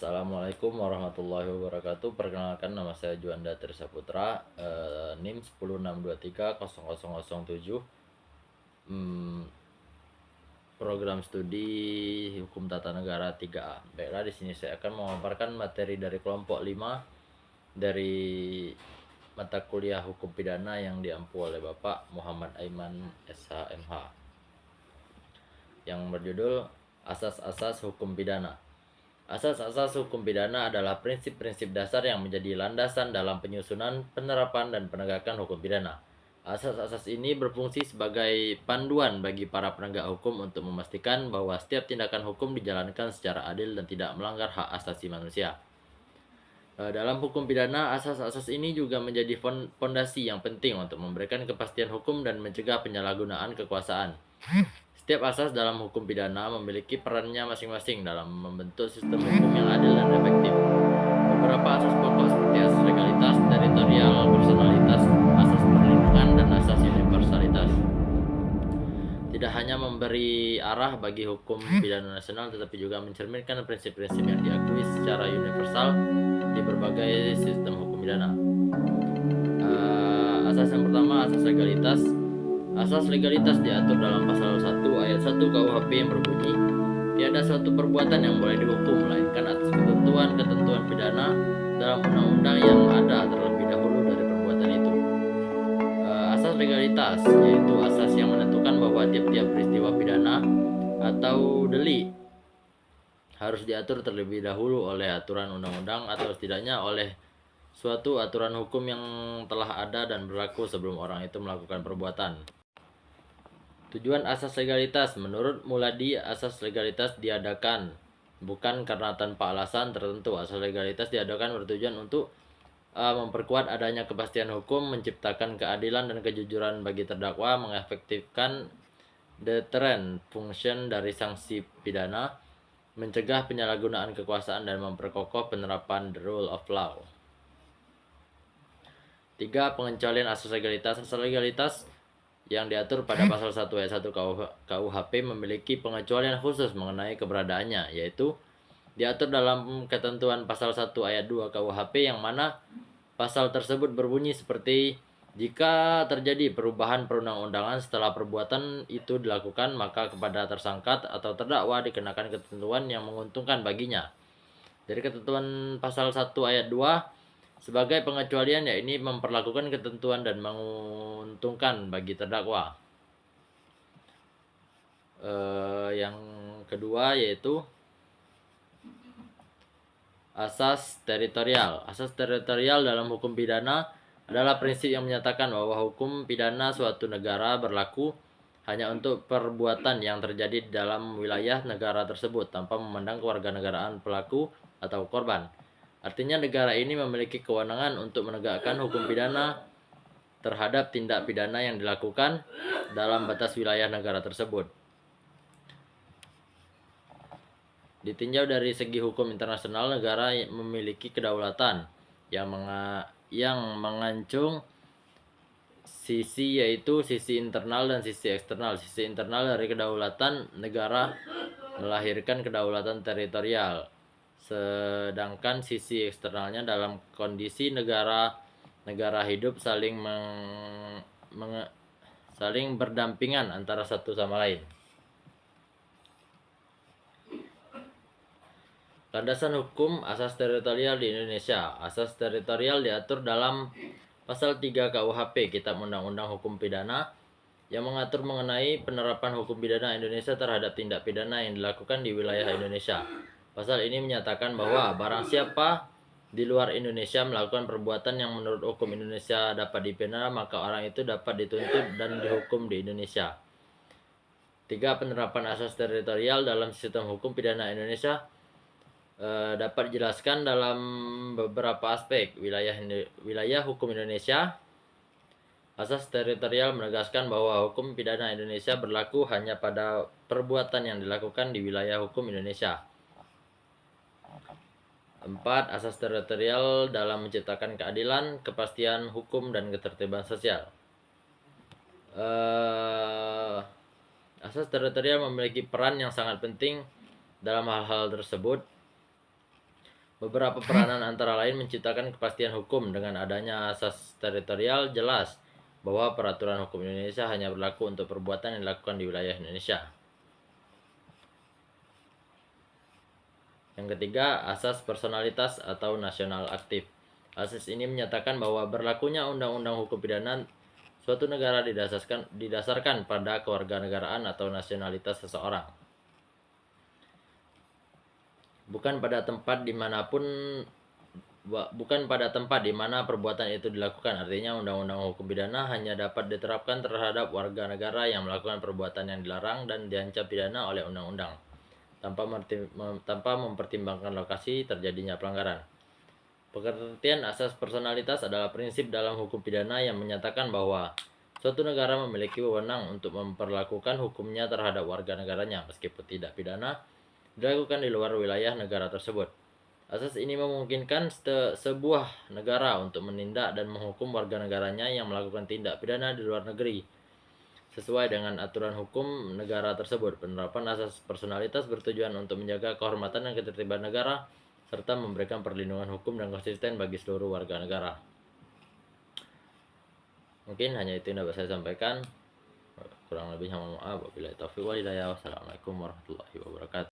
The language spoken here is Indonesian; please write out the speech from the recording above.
Assalamualaikum warahmatullahi wabarakatuh. Perkenalkan, nama saya Juanda Trisaputra, NIM 106230007. Program studi Hukum Tata Negara 3A. Baiklah, di sini saya akan memaparkan materi dari kelompok 5 dari mata kuliah Hukum Pidana yang diampu oleh Bapak Muhammad Aiman SHMH, yang berjudul Asas-asas Hukum Pidana. Asas-asas hukum pidana adalah prinsip-prinsip dasar yang menjadi landasan dalam penyusunan, penerapan, dan penegakan hukum pidana. Asas-asas ini berfungsi sebagai panduan bagi para penegak hukum untuk memastikan bahwa setiap tindakan hukum dijalankan secara adil dan tidak melanggar hak asasi manusia. Dalam hukum pidana, asas-asas ini juga menjadi fondasi yang penting untuk memberikan kepastian hukum dan mencegah penyalahgunaan kekuasaan. Setiap asas dalam hukum pidana memiliki perannya masing-masing dalam membentuk sistem hukum yang adil dan efektif. Beberapa asas pokok seperti asas legalitas, teritorial, personalitas, asas perlindungan, dan asas universalitas tidak hanya memberi arah bagi hukum pidana nasional, tetapi juga mencerminkan prinsip-prinsip yang diakui secara universal di berbagai sistem hukum pidana. Asas yang pertama, asas legalitas. Asas legalitas diatur dalam pasal 1 ayat 1 KUHP yang berbunyi, tiada suatu perbuatan yang boleh dihukum melainkan atas ketentuan pidana dalam undang-undang yang ada terlebih dahulu dari perbuatan itu. Asas legalitas yaitu asas yang menentukan bahwa tiap-tiap peristiwa pidana atau delik harus diatur terlebih dahulu oleh aturan undang-undang atau setidaknya oleh suatu aturan hukum yang telah ada dan berlaku sebelum orang itu melakukan perbuatan. Tujuan asas legalitas. Menurut Muladi, asas legalitas diadakan bukan karena tanpa alasan tertentu. Asas legalitas diadakan bertujuan untuk memperkuat adanya kepastian hukum, menciptakan keadilan dan kejujuran bagi terdakwa, mengefektifkan deterrent function dari sanksi pidana, mencegah penyalahgunaan kekuasaan, dan memperkokoh penerapan the rule of law. 3. Pengecualian asas legalitas. Asas legalitas yang diatur pada pasal 1 ayat 1 KUHP memiliki pengecualian khusus mengenai keberadaannya, yaitu diatur dalam ketentuan pasal 1 ayat 2 KUHP yang mana pasal tersebut berbunyi seperti, jika terjadi perubahan perundang-undangan setelah perbuatan itu dilakukan, maka kepada tersangka atau terdakwa dikenakan ketentuan yang menguntungkan baginya. Dari ketentuan pasal 1 ayat 2 sebagai pengecualian, yakni memperlakukan ketentuan dan menguntungkan bagi terdakwa. Yang kedua yaitu asas teritorial. Asas teritorial dalam hukum pidana adalah prinsip yang menyatakan bahwa hukum pidana suatu negara berlaku hanya untuk perbuatan yang terjadi dalam wilayah negara tersebut tanpa memandang kewarganegaraan pelaku atau korban. Artinya negara ini memiliki kewenangan untuk menegakkan hukum pidana terhadap tindak pidana yang dilakukan dalam batas wilayah negara tersebut. Ditinjau dari segi hukum internasional, negara memiliki kedaulatan yang mengancung sisi, yaitu sisi internal dan sisi eksternal. Sisi internal dari kedaulatan negara melahirkan kedaulatan teritorial, sedangkan sisi eksternalnya dalam kondisi negara hidup saling berdampingan antara satu sama lain. Landasan hukum asas teritorial di Indonesia. Asas teritorial diatur dalam pasal 3 KUHP, Kitab Undang-Undang Hukum Pidana, yang mengatur mengenai penerapan hukum pidana Indonesia terhadap tindak pidana yang dilakukan di wilayah Indonesia. Pasal ini menyatakan bahwa barang siapa di luar Indonesia melakukan perbuatan yang menurut hukum Indonesia dapat dipidana, maka orang itu dapat dituntut dan dihukum di Indonesia. 3. Penerapan asas teritorial dalam sistem hukum pidana Indonesia dapat dijelaskan dalam beberapa aspek. Wilayah hukum Indonesia. Asas teritorial menegaskan bahwa hukum pidana Indonesia berlaku hanya pada perbuatan yang dilakukan di wilayah hukum Indonesia. 4. Asas teritorial dalam menciptakan keadilan, kepastian hukum, dan ketertiban sosial. Asas teritorial memiliki peran yang sangat penting dalam hal-hal tersebut. Beberapa peranan antara lain menciptakan kepastian hukum dengan adanya asas teritorial jelas bahwa peraturan hukum Indonesia hanya berlaku untuk perbuatan yang dilakukan di wilayah Indonesia. Yang ketiga, asas personalitas atau nasional aktif. Asas ini menyatakan bahwa berlakunya undang-undang hukum pidana suatu negara didasarkan pada kewarganegaraan atau nasionalitas seseorang. Bukan pada tempat di mana perbuatan itu dilakukan. Artinya undang-undang hukum pidana hanya dapat diterapkan terhadap warga negara yang melakukan perbuatan yang dilarang dan diancam pidana oleh undang-undang tanpa mempertimbangkan lokasi terjadinya pelanggaran. Pengertian asas personalitas adalah prinsip dalam hukum pidana yang menyatakan bahwa suatu negara memiliki wewenang untuk memperlakukan hukumnya terhadap warga negaranya meskipun tidak pidana dilakukan di luar wilayah negara tersebut. Asas ini memungkinkan sebuah negara untuk menindak dan menghukum warga negaranya yang melakukan tindak pidana di luar negeri sesuai dengan aturan hukum negara tersebut. Penerapan asas personalitas bertujuan untuk menjaga kehormatan dan ketertiban negara serta memberikan perlindungan hukum dan konsisten bagi seluruh warga negara. Mungkin hanya itu yang dapat saya sampaikan. Kurang lebihnya mohon maaf. Wabillahi taufiq wal hidayah. Wassalamualaikum warahmatullahi wabarakatuh.